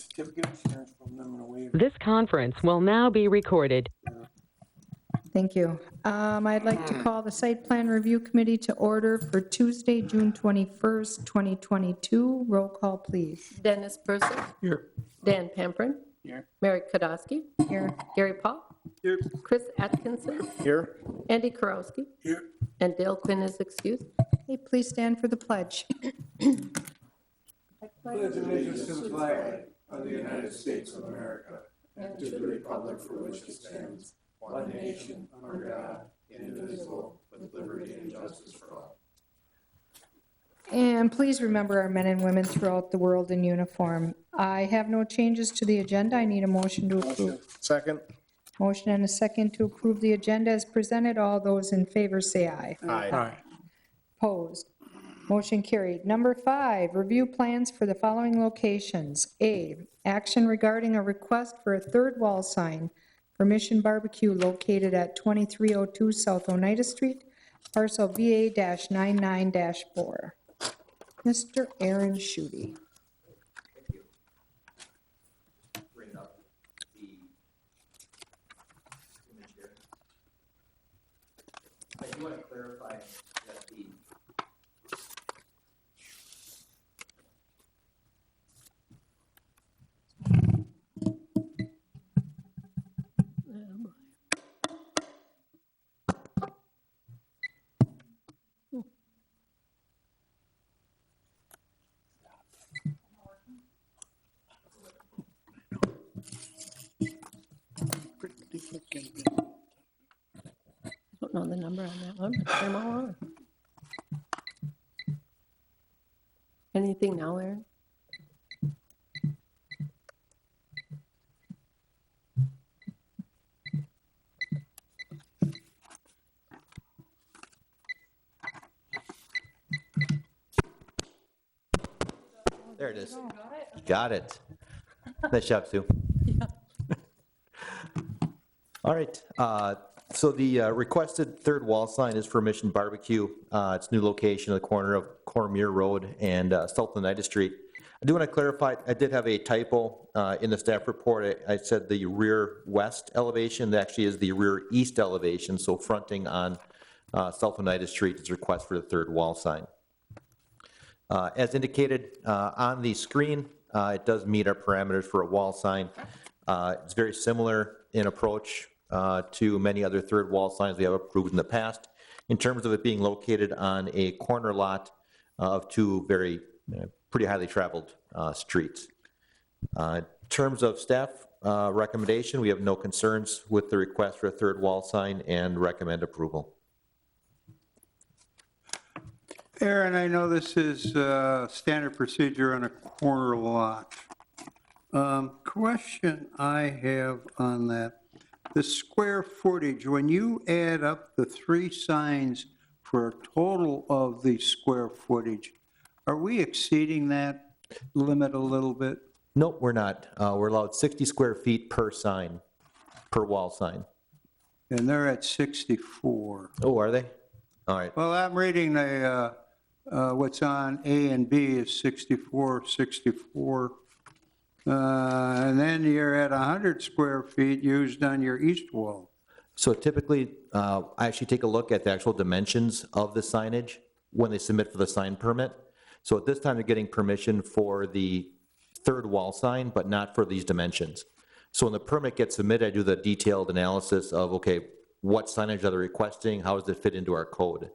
certificate of insurance from them and a waiver. This conference will now be recorded. Thank you. I'd like to call the Site Plan Review Committee to order for Tuesday, June 21st, 2022. Roll call, please. Dennis Parcel. Here. Dan Pamprin. Here. Mary Kodowski. Here. Gary Paul. Here. Chris Atkinson. Here. Andy Karowski. Here. And Dale Quinn is excused. Hey, please stand for the pledge. Pledge allegiance to the flag of the United States of America and to the republic for which it stands, one nation, under God, indivisible, with liberty and justice for all. And please remember our men and women throughout the world in uniform. I have no changes to the agenda. I need a motion to approve. Second. Motion and a second to approve the agenda as presented. All those in favor say aye. Aye. Opposed? Motion carried. Number 5, review plans for the following locations. A, action regarding a request for a third wall sign for Mission Barbecue located at 2302 South Oneida Street, parcel VA-99-4. Mr. Aaron Schutte. Bring up the image here. I do want to clarify that the I don't know the number on that one, but they're all on. Anything now, Aaron? there it is. Got it. Nice job, Sue. All right. So the requested third wall sign is for Mission Barbecue. It's new location at the corner of Cormier Road and South Oneida Street. I do want to clarify, I did have a typo in the staff report. I said the rear west elevation. That actually is the rear east elevation, so fronting on South Oneida Street is request for the third wall sign. As indicated on the screen, it does meet our parameters for a wall sign. It's very similar in approach to many other third wall signs we have approved in the past, in terms of it being located on a corner lot of two very pretty highly traveled streets. In terms of staff recommendation, we have no concerns with the request for a third wall sign and recommend approval. Aaron, I know this is standard procedure on a corner lot. Question I have on that, the square footage, when you add up the 3 signs for a total of the square footage, are we exceeding that limit a little bit? Nope, we're not. We're allowed 60 square feet per sign, per wall sign. And they're at 64. Oh, are they? All right. Well, I'm reading the, what's on A and B is 64, 64. And then you're at 100 square feet used on your east wall. So typically, I actually take a look at the actual dimensions of the signage when they submit for the sign permit. So at this time, they're getting permission for the third wall sign, but not for these dimensions. So when the permit gets submitted, I do the detailed analysis of, okay, what signage are they requesting? How does it fit into our code?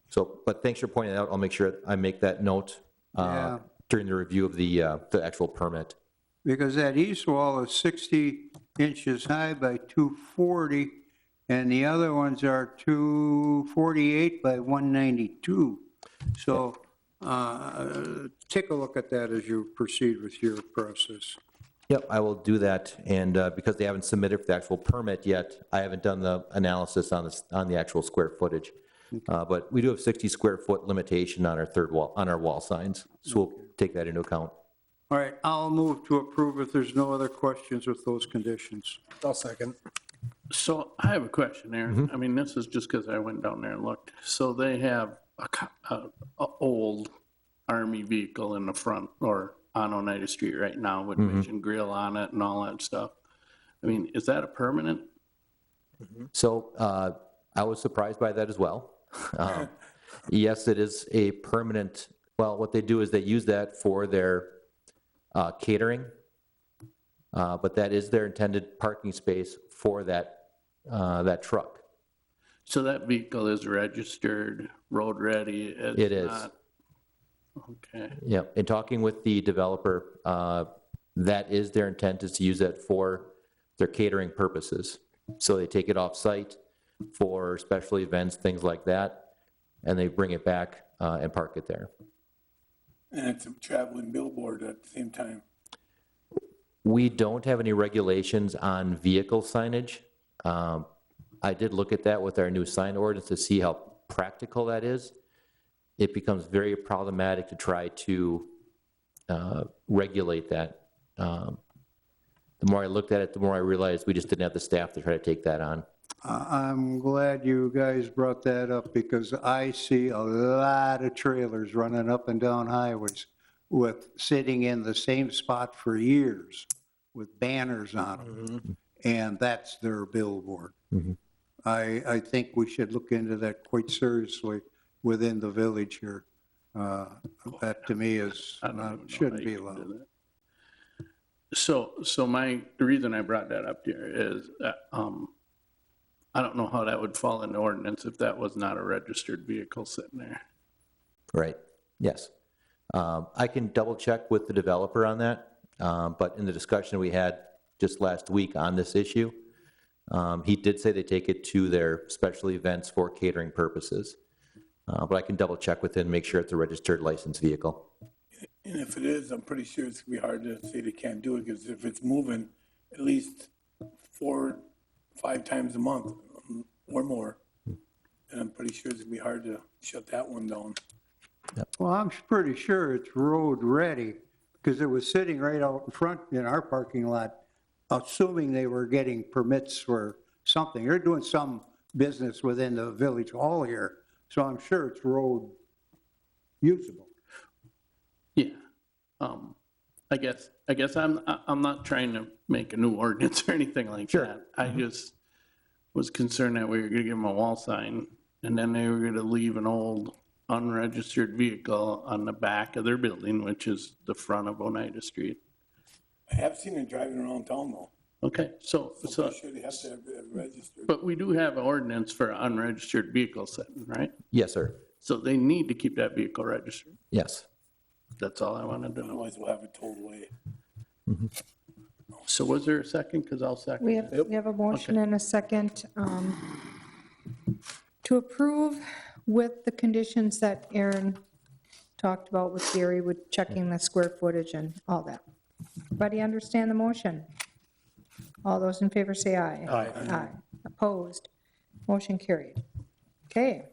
So, but thanks for pointing it out. I'll make sure I make that note Yeah. during the review of the actual permit. Because that east wall is 60 inches high by 240, and the other ones are 248 by 192. So take a look at that as you proceed with your process. Yep, I will do that, and because they haven't submitted for the actual permit yet, I haven't done the analysis on the actual square footage. But we do have 60 square foot limitation on our third wall, on our wall signs, so we'll take that into account. All right, I'll move to approve if there's no other questions with those conditions. I'll second. So I have a question, Aaron. I mean, this is just because I went down there and looked. So they have a old Army vehicle in the front, or on Oneida Street right now with Mission Grill on it and all that stuff. I mean, is that a permanent? So I was surprised by that as well. Yes, it is a permanent, well, what they do is they use that for their catering, but that is their intended parking space for that truck. So that vehicle is registered, road ready? It's It is. not- Okay. Yeah, in talking with the developer, that is their intent, is to use that for their catering purposes. So they take it off-site for special events, things like that, and they bring it back and park it there. And it's a traveling billboard at the same time. We don't have any regulations on vehicle signage. I did look at that with our new sign ordinance to see how practical that is. It becomes very problematic to try to regulate that. The more I looked at it, the more I realized we just didn't have the staff to try to take that on. I'm glad you guys brought that up because I see a lot of trailers running up and down highways with, sitting in the same spot for years with banners on them. And that's their billboard. I think we should look into that quite seriously within the village here. That to me is, I don't even know shouldn't how be you can do allowed. that. So the reason I brought that up here is that, I don't know how that would fall in the ordinance if that was not a registered vehicle sitting there. Right, yes. I can double check with the developer on that, but in the discussion we had just last week on this issue, he did say they take it to their special events for catering purposes. But I can double check with him, make sure it's a registered licensed vehicle. And if it is, I'm pretty sure it's gonna be hard to say they can't do it, because if it's moving at least 4, 5 times a month or more, then I'm pretty sure it's gonna be hard to shut that one down. Well, I'm pretty sure it's road ready because it was sitting right out in front in our parking lot, assuming they were getting permits for something. They're doing some business within the village hall here, so I'm sure it's road usable. Yeah. I guess I'm not trying to make a new ordinance or anything like that. I just was concerned that we were gonna give them a wall sign and then they were gonna leave an old unregistered vehicle on the back of their building, which is the front of Oneida Street. I have seen it driving around town though. Okay, so, I'm pretty sure they have to have it registered. but we do have an ordinance for unregistered vehicle sitting, right? Yes, sir. So they need to keep that vehicle registered. Yes. That's all I wanted to know. Otherwise we'll have it towed away. So was there a second? Because I'll second. We have a motion and a second to approve with the conditions that Aaron talked about with Gary, with checking the square footage and all that. Everybody understand the motion? All those in favor say aye. Aye. Opposed? Motion carried. Okay.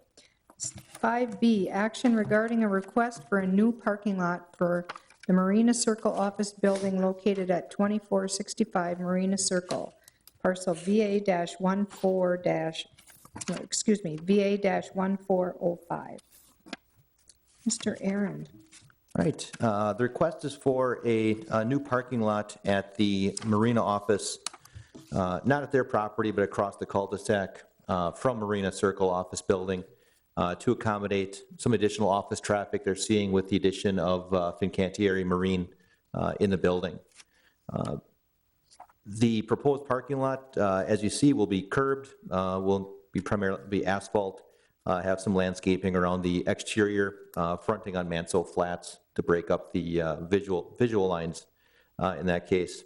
5B, action regarding a request for a new parking lot for the Marina Circle office building located at 2465 Marina Circle, parcel VA-1405. Mr. Aaron. Right. The request is for a new parking lot at the Marina office, not at their property, but across the cul-de-sac from Marina Circle office building to accommodate some additional office traffic they're seeing with the addition of Fincantieri Marine in the building. The proposed parking lot, as you see, will be curbed, will be primarily be asphalt, have some landscaping around the exterior, fronting on Manso Flats to break up the visual lines in that case.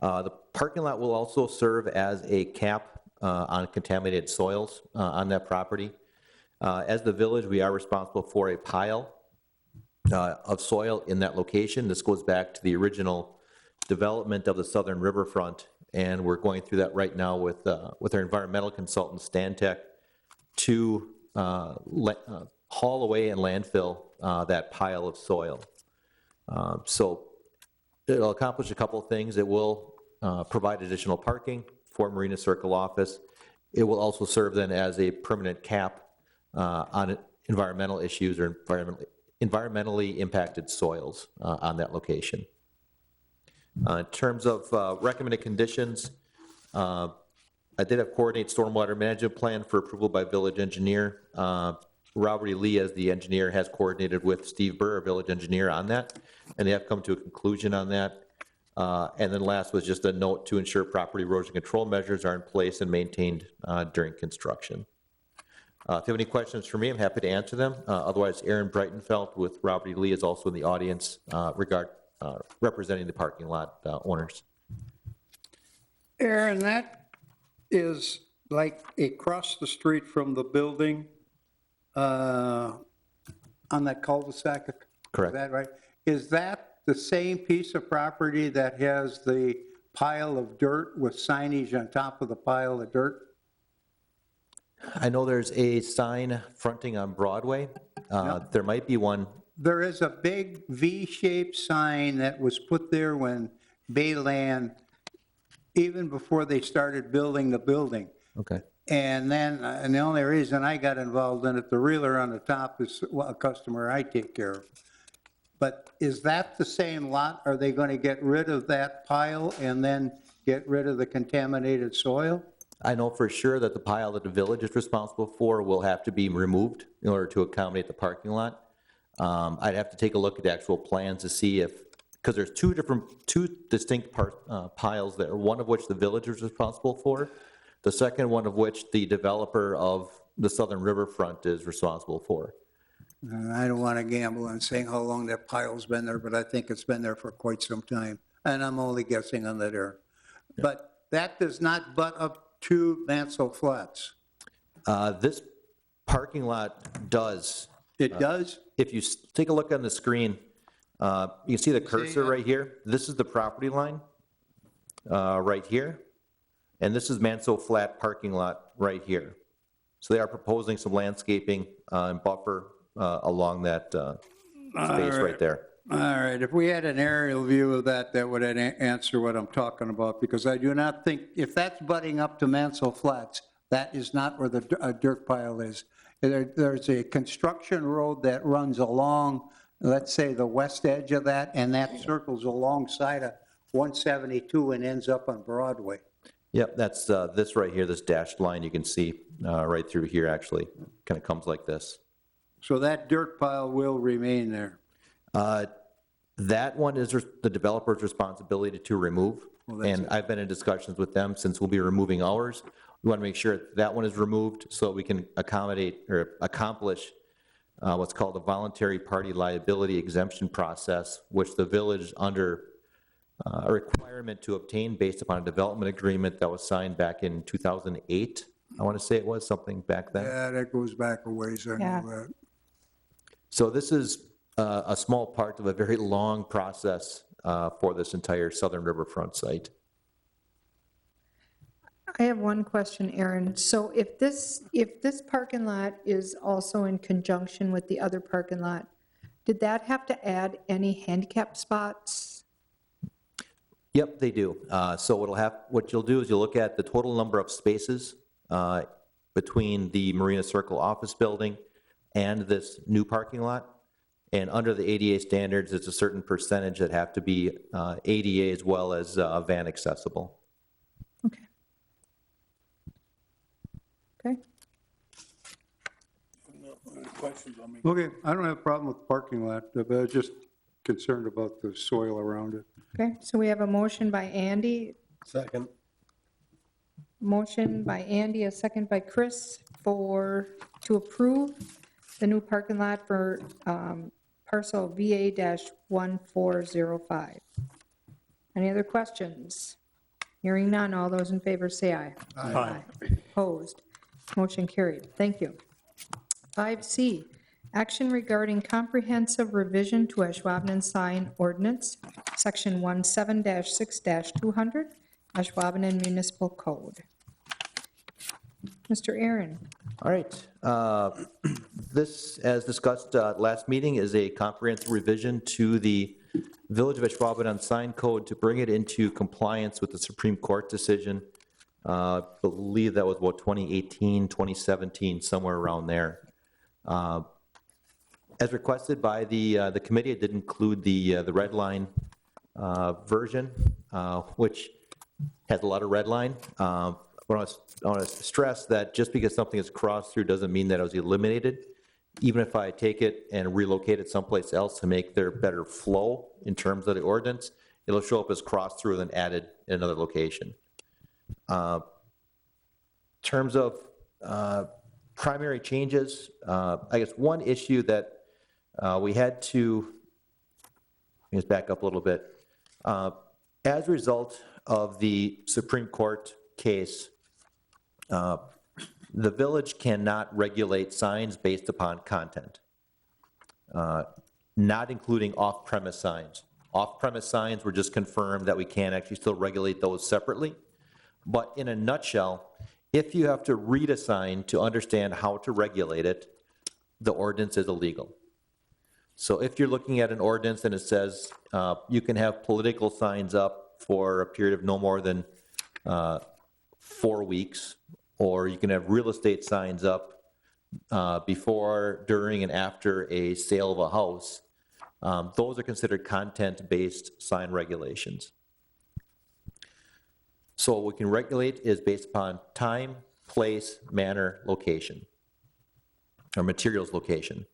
The parking lot will also serve as a cap on contaminated soils on that property. As the village, we are responsible for a pile of soil in that location. This goes back to the original development of the southern riverfront, and we're going through that right now with our environmental consultant, Stantec, to haul away and landfill that pile of soil. So it'll accomplish a couple of things. It will provide additional parking for Marina Circle office. It will also serve then as a permanent cap on environmental issues or environmental environmentally impacted soils on that location. In terms of recommended conditions, I did have coordinate stormwater management plan for approval by village engineer. Robert E. Lee, as the engineer, has coordinated with Steve Burr, our village engineer, on that, and they have come to a conclusion on that. And then last was just a note to ensure proper erosion control measures are in place and maintained during construction. If you have any questions for me, I'm happy to answer them. Otherwise, Aaron Breitenfeld with Robert E. Lee is also in the audience representing the parking lot owners. Aaron, that is like across the street from the building on that cul-de-sac? Correct. Is that right? Is that the same piece of property that has the pile of dirt with signage on top of the pile of dirt? I know there's a sign fronting on Broadway. There might be one. There is a big V-shaped sign that was put there when Bayland, even before they started building the building. Okay. And then, and the only reason I got involved in it, the reeler on the top is a customer I take care of. But is that the same lot? Are they going to get rid of that pile and then get rid of the contaminated soil? I know for sure that the pile that the village is responsible for will have to be removed in order to accommodate the parking lot. I'd have to take a look at the actual plans to see if, because there's two distinct piles there, one of which the village is responsible for, the second one of which the developer of the southern riverfront is responsible for. I don't want to gamble on saying how long that pile's been there, but I think it's been there for quite some time. And I'm only guessing on that area. But that does not butt up to Mansell Flats. This parking lot does. It does? If you take a look on the screen, you can see the cursor right here. This is the property line right here. And this is Mansell Flat parking lot right here. So they are proposing some landscaping and buffer along that space right there. All right, if we had an aerial view of that, that would answer what I'm talking about, because I do not think, if that's butting up to Mansell Flats, that is not where the dirt pile is. There's a construction road that runs along, let's say, the west edge of that, and that circles alongside of 172 and ends up on Broadway. Yep, that's this right here, this dashed line you can see right through here actually, kind of comes like this. So that dirt pile will remain there. That one is the developer's responsibility to remove, and I've been in discussions with them since we'll be removing ours. We want to make sure that one is removed so we can accommodate or accomplish what's called a voluntary party liability exemption process, which the village under a requirement to obtain based upon a development agreement that was signed back in 2008. I want to say it was something back then. Yeah, that goes back a ways, I know that. So this is a small part of a very long process for this entire southern riverfront site. I have one question, Aaron. So if this parking lot is also in conjunction with the other parking lot, did that have to add any handicap spots? Yep, they do. So what you'll do is you'll look at the total number of spaces between the Marina Circle office building and this new parking lot. And under the ADA standards, it's a certain percentage that have to be ADA as well as van accessible. Okay. Okay. Okay, I don't have a problem with the parking lot, but I was just concerned about the soil around it. Okay, so we have a motion by Andy. Second. Motion by Andy, a second by Chris to approve the new parking lot for Parcel VA-1405. Any other questions? Hearing none, all those in favor say aye. Aye. Opposed? Motion carried. Thank you. 5C, action regarding comprehensive revision to Ashwaubenon sign ordinance, section 17-6-200, Ashwaubenon Municipal Code. Mr. Aaron. All right. This, as discussed last meeting, is a comprehensive revision to the Village of Ashwaubenon sign code to bring it into compliance with the Supreme Court decision. I believe that was about 2018, 2017, somewhere around there. As requested by the committee, it did include the red line version, which has a lot of red line. But I want to stress that just because something is crossed through doesn't mean that it was eliminated. Even if I take it and relocate it someplace else to make there better flow in terms of the ordinance, it'll show up as crossed through and then added in another location. In terms of primary changes, I guess one issue that we had to, let's back up a little bit. As a result of the Supreme Court case, the village cannot regulate signs based upon content, not including off-premise signs. Off-premise signs were just confirmed that we can actually still regulate those separately. But in a nutshell, if you have to read a sign to understand how to regulate it, the ordinance is illegal. So if you're looking at an ordinance and it says you can have political signs up for a period of no more than 4 weeks, or you can have real estate signs up before, during, and after a sale of a house, those are considered content-based sign regulations. So what we can regulate is based upon time, place, manner, location, or materials location.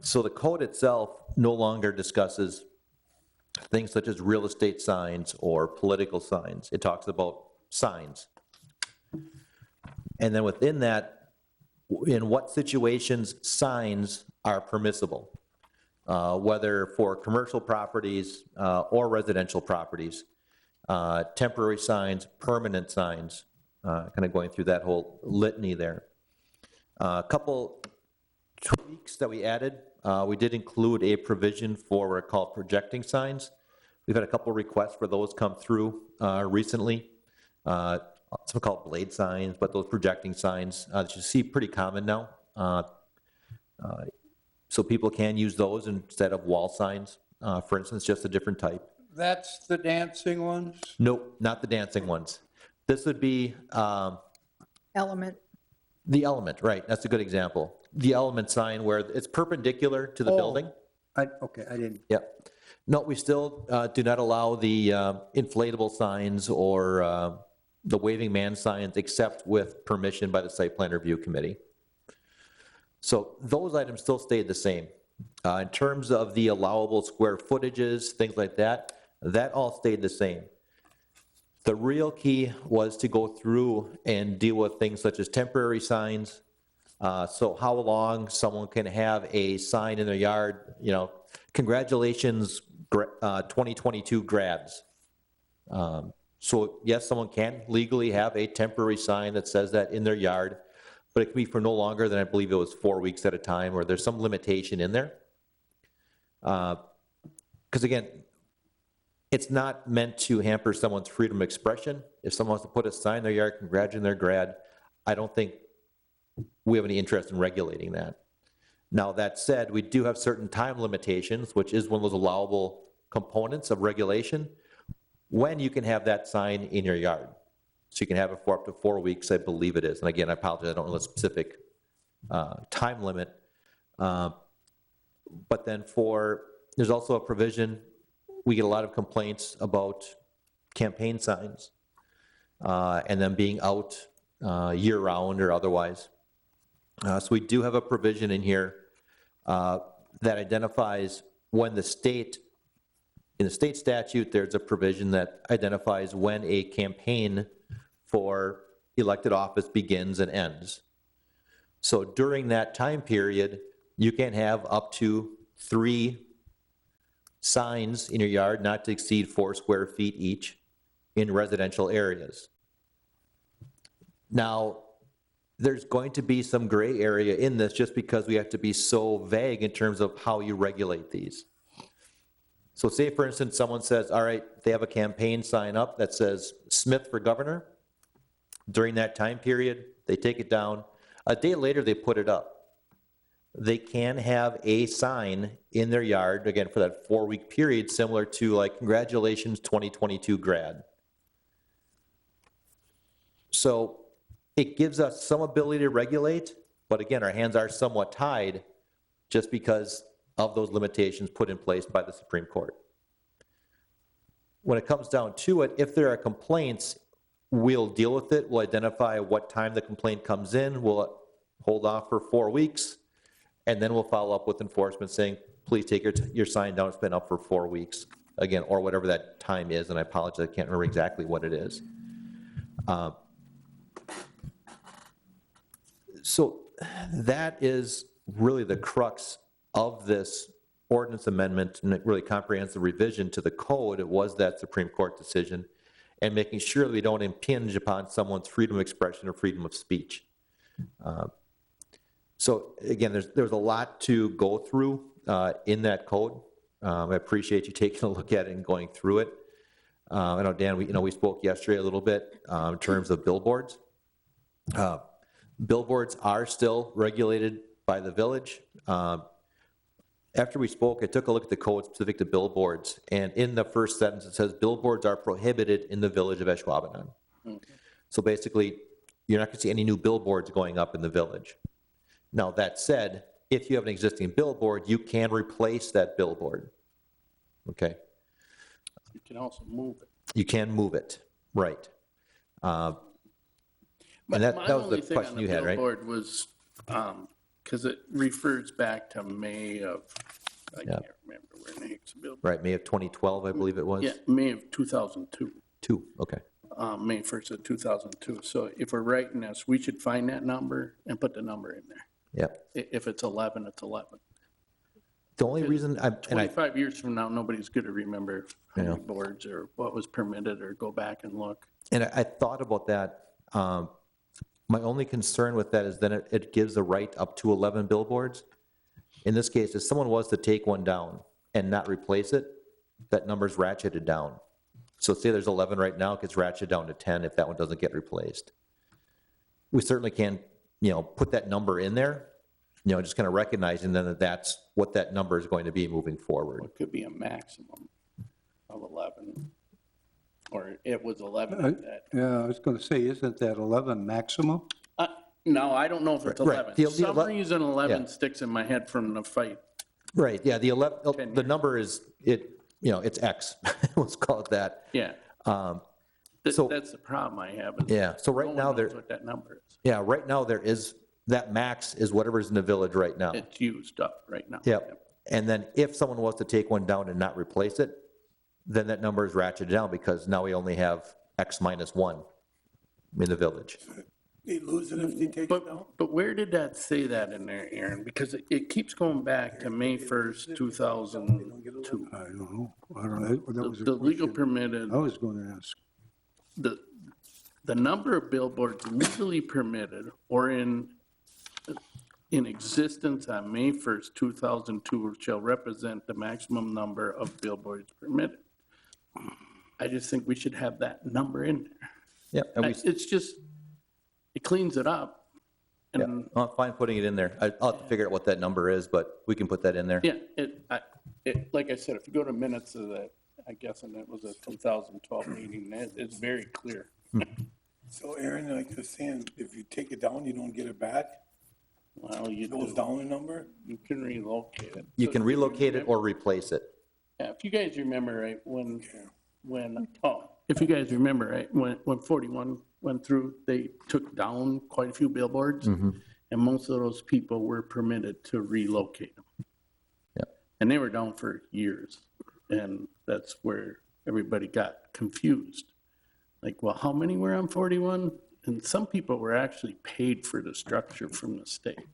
So the code itself no longer discusses things such as real estate signs or political signs. It talks about signs. And then within that, in what situations signs are permissible, whether for commercial properties or residential properties, temporary signs, permanent signs, kind of going through that whole litany there. A couple tweaks that we added. We did include a provision for what are called projecting signs. We've had a couple requests for those come through recently. Some called blade signs, but those projecting signs that you see pretty common now. So people can use those instead of wall signs, for instance, just a different type. That's the dancing ones? Nope, not the dancing ones. This would be Element. the element, right? That's a good example. The element sign where it's perpendicular to the building. Okay, I didn't. Yep. No, we still do not allow the inflatable signs or the waving man signs except with permission by the site plan review committee. So those items still stayed the same. In terms of the allowable square footages, things like that, that all stayed the same. The real key was to go through and deal with things such as temporary signs. So how long someone can have a sign in their yard, you know, congratulations 2022 grads. So yes, someone can legally have a temporary sign that says that in their yard, but it can be for no longer than, I believe it was 4 weeks at a time, or there's some limitation in there. Because again, it's not meant to hamper someone's freedom of expression. If someone wants to put a sign in their yard congratulating their grad, I don't think we have any interest in regulating that. Now, that said, we do have certain time limitations, which is one of those allowable components of regulation, when you can have that sign in your yard. So you can have it for up to 4 weeks, I believe it is. And again, I apologize, I don't know the specific time limit. But then there's also a provision, we get a lot of complaints about campaign signs and them being out year-round or otherwise. So we do have a provision in here that identifies when in the state statute, there's a provision that identifies when a campaign for elected office begins and ends. So during that time period, you can have up to 3 signs in your yard not to exceed 4 square feet each in residential areas. Now, there's going to be some gray area in this just because we have to be so vague in terms of how you regulate these. So say, for instance, someone says, all right, they have a campaign sign up that says Smith for governor. During that time period, they take it down. A day later, they put it up. They can have a sign in their yard, again, for that 4-week period, similar to like, congratulations, 2022 grad. So it gives us some ability to regulate, but again, our hands are somewhat tied just because of those limitations put in place by the Supreme Court. When it comes down to it, if there are complaints, we'll deal with it. We'll identify what time the complaint comes in. We'll hold off for 4 weeks, and then we'll follow up with enforcement saying, please take your sign down. It's been up for 4 weeks, again, or whatever that time is, and I apologize, I can't remember exactly what it is. So that is really the crux of this ordinance amendment, and it really comprehensive revision to the code. It was that Supreme Court decision, and making sure that we don't impinge upon someone's freedom of expression or freedom of speech. So again, there's a lot to go through in that code. I appreciate you taking a look at it and going through it. I know, Dan, we spoke yesterday a little bit in terms of billboards. Billboards are still regulated by the village. After we spoke, I took a look at the code specific to billboards, and in the first sentence it says billboards are prohibited in the village of Ashwaubenon. Okay. So basically, you're not going to see any new billboards going up in the village. Now, that said, if you have an existing billboard, you can replace that billboard. Okay? You can also move it. You can move it, right. And that was the question you had, right? My only thing on the billboard was, because it refers back to May of, I can't remember where the heck's the billboard. Right, May of 2012, I believe it was? Yeah, May of 2002. Okay. May 1st of 2002. So if we're writing this, we should find that number and put the number in there. Yep. If it's 11, it's 11. The only reason, 25 years from now, nobody's going to remember how many boards or what was permitted or go back and look. And I thought about that. My only concern with that is then it gives the right up to 11 billboards. In this case, if someone was to take one down and not replace it, that number's ratcheted down. So say there's 11 right now, it gets ratcheted down to 10 if that one doesn't get replaced. We certainly can, put that number in there, just kind of recognizing then that that's what that number is going to be moving forward. It could be a maximum of 11, or it was 11 at that. Yeah, I was going to say, isn't that 11 maximum? No, I don't know if it's Right. 11. The Some reason 11 yeah. sticks in my head from the fight. Right, yeah, the number is, it's X, let's call it that. Yeah. So- That's the problem I have. Is Yeah, so right no one now knows what that number is. Yeah, right now there is, that max is whatever's in the village right now. It's used up right now. Yep. And then if someone was to take one down and not replace it, then that number is ratcheted down because now we only have X minus 1 in the village. They lose it if they take it down? But where did that say that in there, Aaron? Because it keeps going back to May 1st, 2002. I don't know. That was a The legal question permitted, I was going to ask. the number of billboards legally permitted or in existence on May 1st, 2002 shall represent the maximum number of billboards permitted. I just think we should have that number in there. Yeah, and we, It's just, it cleans it up. yeah, And I'm fine putting it in there. I'll have to figure out what that number is, but we can put that in there. yeah, like I said, if you go to minutes of that, I guess, and it was a 2012 meeting, it's very clear. So Aaron, like you're saying, if you take it down, you don't get it back? Well, you It goes do. down a number? You can relocate it. You can relocate it or replace it. Yeah, if you guys remember, right, if you guys remember, right, when 41 went through, they took down quite a few billboards, and most of those people were permitted to relocate them. Yep. And they were down for years, and that's where everybody got confused. Like, well, how many were on 41? And some people were actually paid for the structure from the state.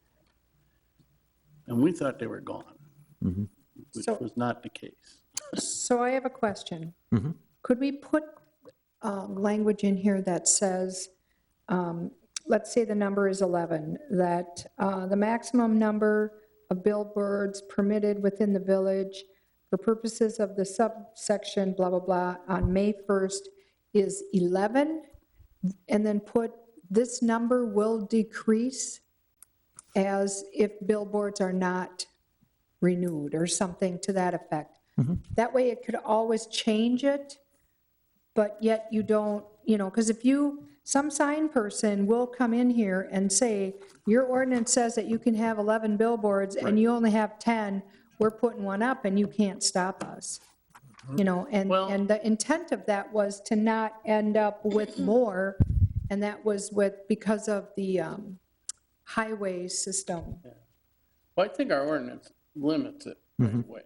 And we thought they were gone, which So- was not the case. So I have a question. Could we put language in here that says, let's say the number is 11, that the maximum number of billboards permitted within the village for purposes of the subsection blah, blah, blah, on May 1st is 11, and then put this number will decrease as if billboards are not renewed or something to that effect. That way it could always change it, but yet you don't, because if you some sign person will come in here and say, your ordinance says that you can have 11 billboards and you only have 10, we're putting one up and you can't stop us. You know, Well- and the intent of that was to not end up with more, and that was because of the highway system. Well, I think our ordinance limits it right away.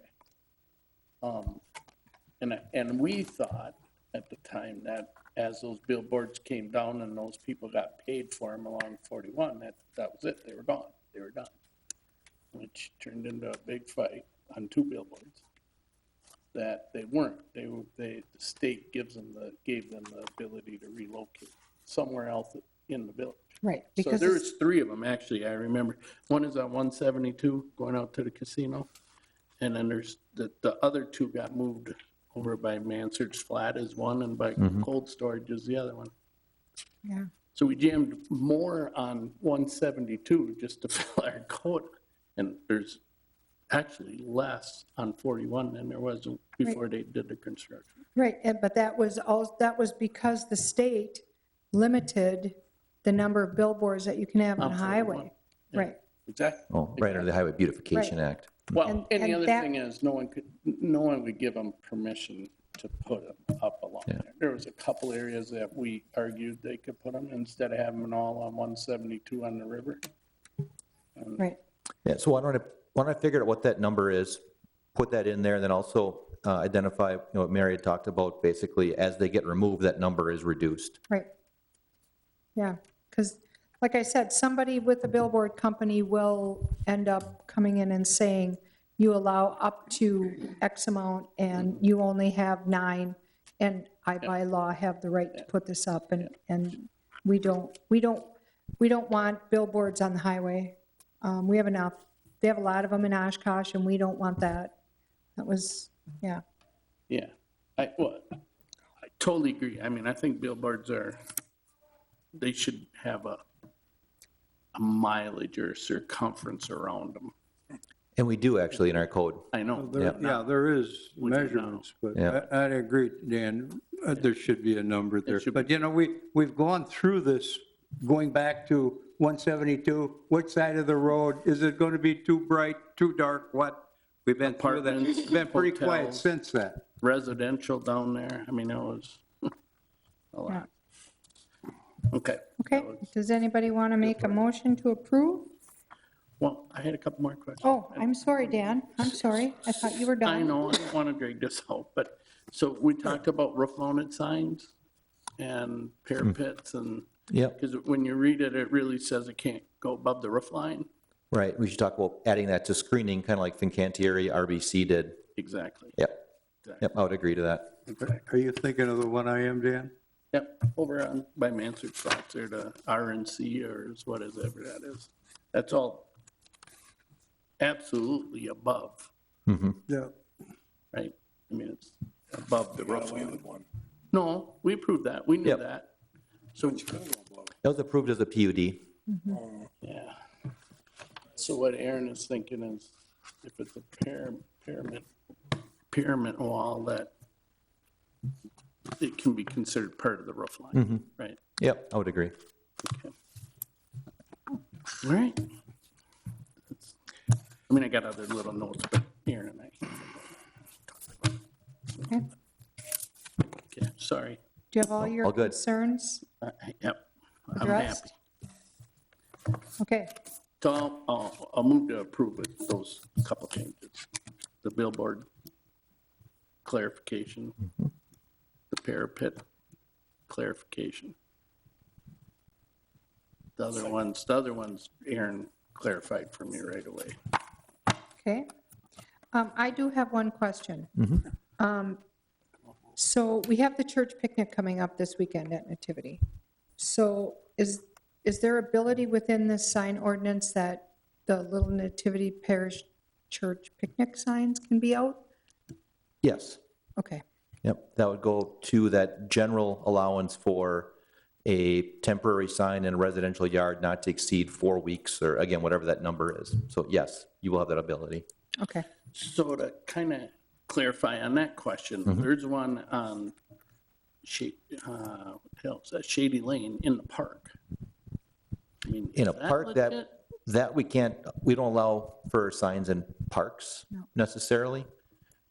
And we thought at the time that as those billboards came down and those people got paid for them along 41, that was it, they were gone, they were done. Which turned into a big fight on 2 billboards. That they weren't, the state gave them the ability to relocate somewhere else in the village. Right. So Because there's 3 of them, actually, I remember. One is on 172, going out to the casino. And then there's, the other 2 got moved over by Mansard's Flat is one, and by Cold Storage is the other one. Yeah. So we jammed more on 172 just to fill our quota. And there's actually less on 41 than there was before they did the construction. Right, but that was because the state limited the number of billboards that you can have on a 41. highway. Yeah. Right. Exactly. Oh, right under the Highway Beautification Right. Act. Well, And- and the and other that- thing is, no one would give them permission to put them up along there. There was a couple areas that we argued they could put them instead of having them all on 172 on the river. Right. Yeah, so why don't I figure out what that number is, put that in there, and then also identify, what Mary had talked about, basically, as they get removed, that number is reduced. Right. Yeah, because like I said, somebody with a billboard company will end up coming in and saying, you allow up to X amount and you only have 9, and I by law have the right to put this up, and we don't want billboards on the highway. We have enough. They have a lot of them in Oshkosh, and we don't want that. That was, yeah. Yeah, I totally agree. I mean, I think billboards they should have a mileage or circumference around them. And we do actually in our code. I know. Yeah, there is We do now. measurements, but Yeah. I agree, Dan, there should be a number there. should But, we've gone through this, going back to 172, which side of the road, is it going to be too bright, too dark, what? We've been through that. Apartments, It's been pretty quiet hotels. since then. Residential down there, I mean, it was a lot. Okay. Okay, does anybody want to make a motion to approve? Well, I had a couple more questions. Oh, I'm sorry, Dan, I'm sorry, I thought you were done. I know, I don't want to drag this out, but, so we talked about roof-mounted signs and parapets and, Yep, because when you read it, it really says it can't go above the roof line. right. We should talk about adding that to screening, kind of like Fincantieri RBC did. Exactly. Yep, I would agree to that. Are you thinking of the one I am, Dan? Yep, over on, by Mansard Flats there, the RNC or whatever that is. That's all absolutely above, Yeah. right? I mean, it's above the roof line. No, we approved that, we knew Yep. that. So, That was approved as a PUD. yeah. So what Aaron is thinking is, if it's a pyramid wall, that it can be considered part of the roof line, right? Yep, I would agree. Okay. All right. I mean, I got other little notes, but Aaron and I. Okay. Okay, sorry. Do you have all your All good. concerns? Yep, I'm Addressed? happy. Okay, So I'll move to approve it, those couple changes. The billboard clarification, the parapet clarification. The other ones, Aaron clarified for me right away. okay. I do have one question. So we have the church picnic coming up this weekend at Nativity. So is there ability within this sign ordinance that the Little Nativity Parish Church picnic signs can be out? Yes. Okay, Yep, that would go to that general allowance for a temporary sign in a residential yard not to exceed 4 weeks, or again, whatever that number is. So yes, you will have that ability. okay, So to kind of clarify on that question, there's one on what the hell is that, Shady Lane in the park. I mean, In a is that park legit? that we can't, we don't allow for signs in parks necessarily.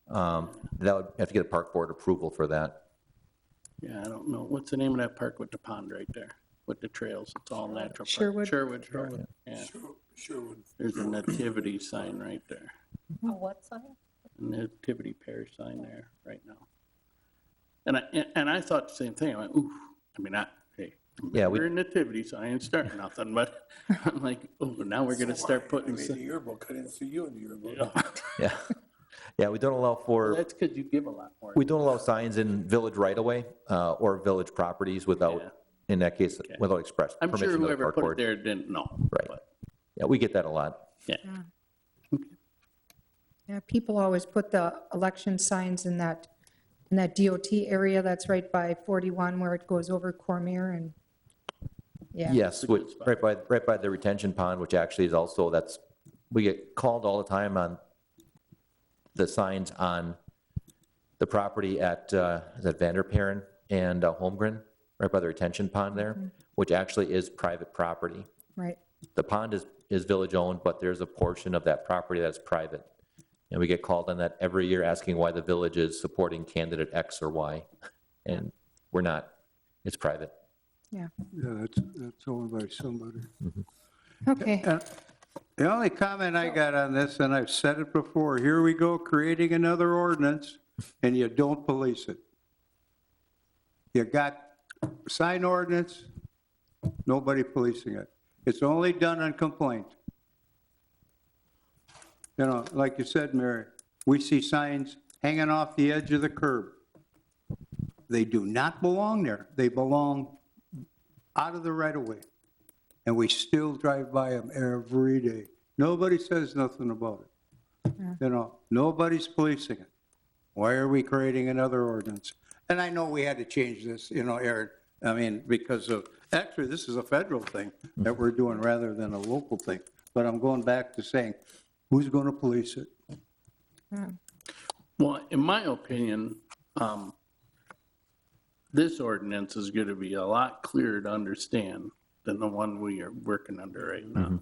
That would have to get a park board approval for that. Yeah, I don't know. What's the name of that park with the pond right there? With the trails? It's all natural. park. Sherwood. Sherwood Park, yeah. Sherwood. There's a nativity sign right there. A what sign? A nativity parish sign there right now. And I thought the same thing. I went, ooh, I mean, hey, Yeah, we're in nativity, so I ain't starting nothing, but I'm like, oh, now we're gonna start putting. I made the yearbook, I didn't see you in the yearbook. Yeah. Yeah, we don't allow for, That's because you give a lot more. we don't allow signs in village right-of-way or village properties without, Yeah. in that case, without express I'm sure permission of the whoever park put it board. there didn't know. Right. but, Yeah, we get that a lot. Yeah. Yeah, people always put the election signs in that DOT area that's right by 41 where it goes over Cormier and, yeah. Yes, a good spot. right by the retention pond, which actually is also, we get called all the time on the signs on the property at, is that Vanderparen and Holmgren, right by the retention pond there, which actually is private property. Right. The pond is village-owned, but there's a portion of that property that's private. And we get called on that every year asking why the village is supporting candidate X or Y. And we're not. It's private. Yeah. Yeah, that's owned by somebody. Okay. And the only comment I got on this, and I've said it before, here we go creating another ordinance, and you don't police it. You got sign ordinance, nobody policing it. It's only done on complaint. You know, like you said, Mary, we see signs hanging off the edge of the curb. They do not belong there. They belong out of the right-of-way. And we still drive by them every day. Nobody says nothing about it. You know, nobody's policing it. Why are we creating another ordinance? And I know we had to change this, you know, Aaron, I mean, because of, actually, this is a federal thing that we're doing rather than a local thing. But I'm going back to saying, who's going to police it? Well, in my opinion, this ordinance is going to be a lot clearer to understand than the one we are working under right now.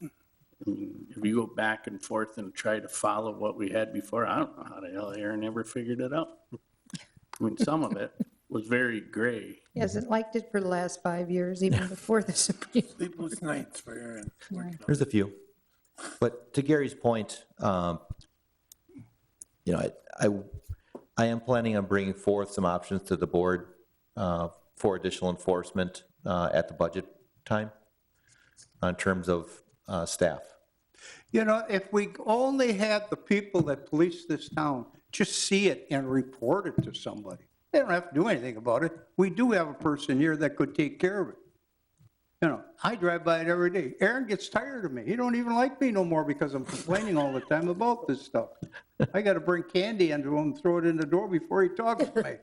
I mean, if you go back and forth and try to follow what we had before, I don't know how the hell Aaron ever figured it out. I mean, some of it was very gray. He hasn't liked it for the last 5 years, even before the Supreme. Sleepless nights for Aaron. There's a few. But to Gary's point, you know, I am planning on bringing forth some options to the board for additional enforcement at the budget time in terms of staff. You know, if we only had the people that police this town just see it and report it to somebody. They don't have to do anything about it. We do have a person here that could take care of it. You know, I drive by it every day. Aaron gets tired of me. He don't even like me no more because I'm complaining all the time about this stuff. I got to bring candy into him and throw it in the door before he talks to me.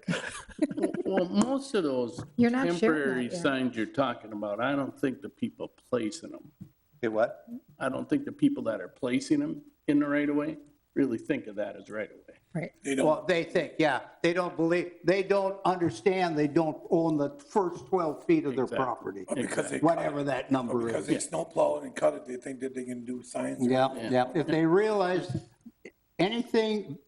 Well, most of those You're not sharing that temporary yet. signs you're talking about, I don't think the people placing them, Hey, what? I don't think the people that are placing them in the right of way really think of that as right of way. Right. They don't, Well, they think, yeah, they don't believe, they don't understand, they don't own the first 12 feet of their Exactly. property. because they. Whatever that number Because is. they snowplow it and cut it, they think that they can do science. or- Yeah, yeah. If they realize anything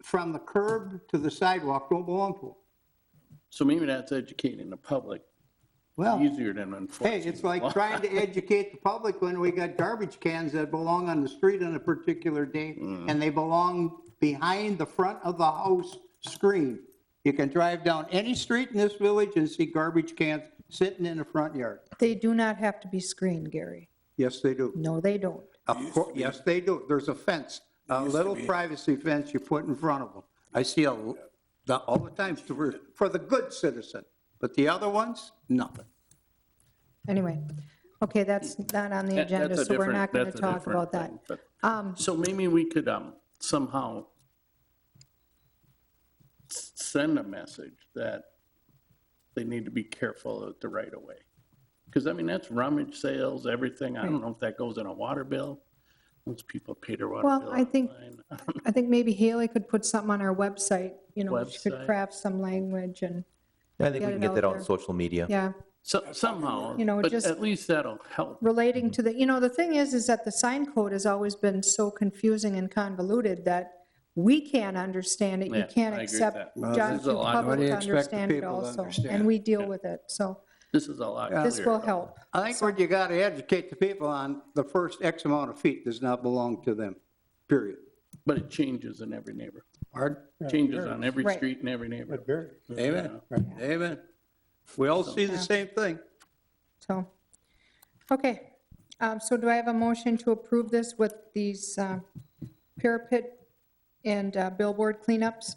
from the curb to the sidewalk don't belong to them. So maybe that's educating the public Well, easier than enforcing. hey, it's the like law. trying to educate the public when we got garbage cans that belong on the street on a particular day, and they belong behind the front of the house screen. You can drive down any street in this village and see garbage cans sitting in the front yard. They do not have to be screened, Gary. Yes, they do. No, they don't. Of course, yes, they do. There's a fence, a used to little be. privacy fence you put in front of them. I see all the time for the good citizen, but the other ones, nothing. Anyway, okay, that's not on the That- agenda, that's a so we're different- not going to that's a talk different about that. thing, but- So maybe we could somehow send a message that they need to be careful at the right of way. Because I mean, that's rummage sales, everything. I don't know if that goes in a water bill. Most people pay their water Well, bill I think- online. I think maybe Haley could put something on our website, she could Website. craft some language and, I think we Get can it get out that out on there. social media. yeah, Somehow, but just at least that'll help. relating to the thing is that the sign code has always been so confusing and convoluted that we can't understand it, you Yeah, can't I agree with expect that. Well, John this is a lot. public What do you to expect the understand it people to also, understand? and we deal with it, so This is a lot clearer. this will help. I think what you got to educate the people on, the first X amount of feet does not belong to them, period. But it changes in every neighborhood. Pardon? Changes on every Right. street in every neighborhood. Amen, amen. We all see the same thing. So, okay, so do I have a motion to approve this with these parapet and billboard cleanups?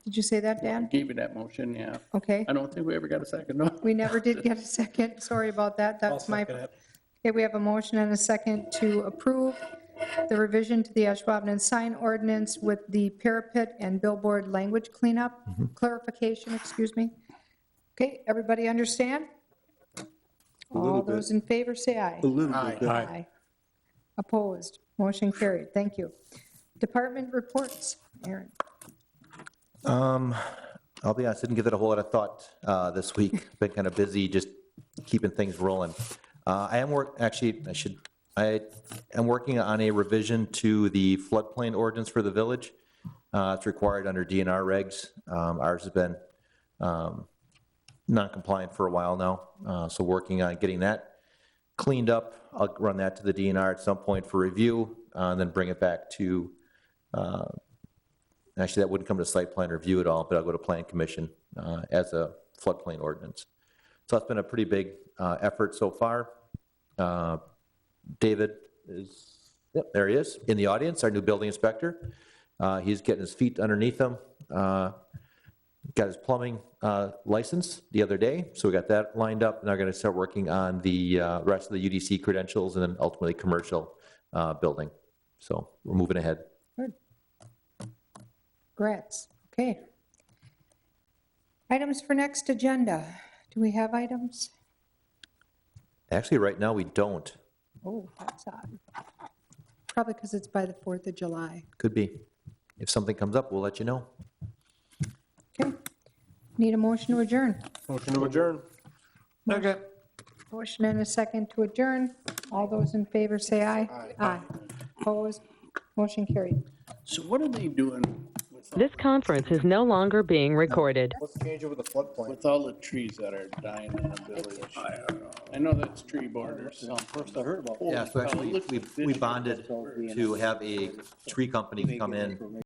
Did you say that, Dan? Gave you that motion, yeah. Okay, I don't think we ever got a second, no. we never did get a second, sorry about that, that's my. Okay, we have a motion and a second to approve the revision to the Ashwaubenon sign ordinance with the parapet and billboard language cleanup, clarification, excuse me. Okay, everybody understand? All those in favor say aye. A little bit. Aye. Opposed, motion carried, thank you. Department reports, Aaron. I'll be honest, didn't give it a whole lot of thought this week. Been kind of busy just keeping things rolling. I am working on a revision to the floodplain ordinance for the village. It's required under DNR regs. Ours has been non-compliant for a while now, so working on getting that cleaned up. I'll run that to the DNR at some point for review, and then bring it back to, actually, that wouldn't come to site plan review at all, but I'll go to plan commission as a floodplain ordinance. So that's been a pretty big effort so far. David is, yep, there he is, in the audience, our new building inspector. He's getting his feet underneath him. Got his plumbing license the other day, so we got that lined up. Now we're going to start working on the rest of the UDC credentials and then ultimately commercial building. So we're moving ahead. Good. Congrats, okay. Items for next agenda, do we have items? Actually, right now, we don't. Oh, that's odd. Probably because it's by the 4th of July. Could be. If something comes up, we'll let you know. Okay. Need a motion to adjourn. Motion to adjourn. Okay. Motion and a second to adjourn. All those in favor say aye. Aye. Opposed? Motion carried. So what are they doing with all- This conference is no longer being recorded. What's the change over the floodplain? with all the trees that are dying in the village? I know that's tree borders, so. First I heard about. Yeah, so actually, we bonded to have a tree company come in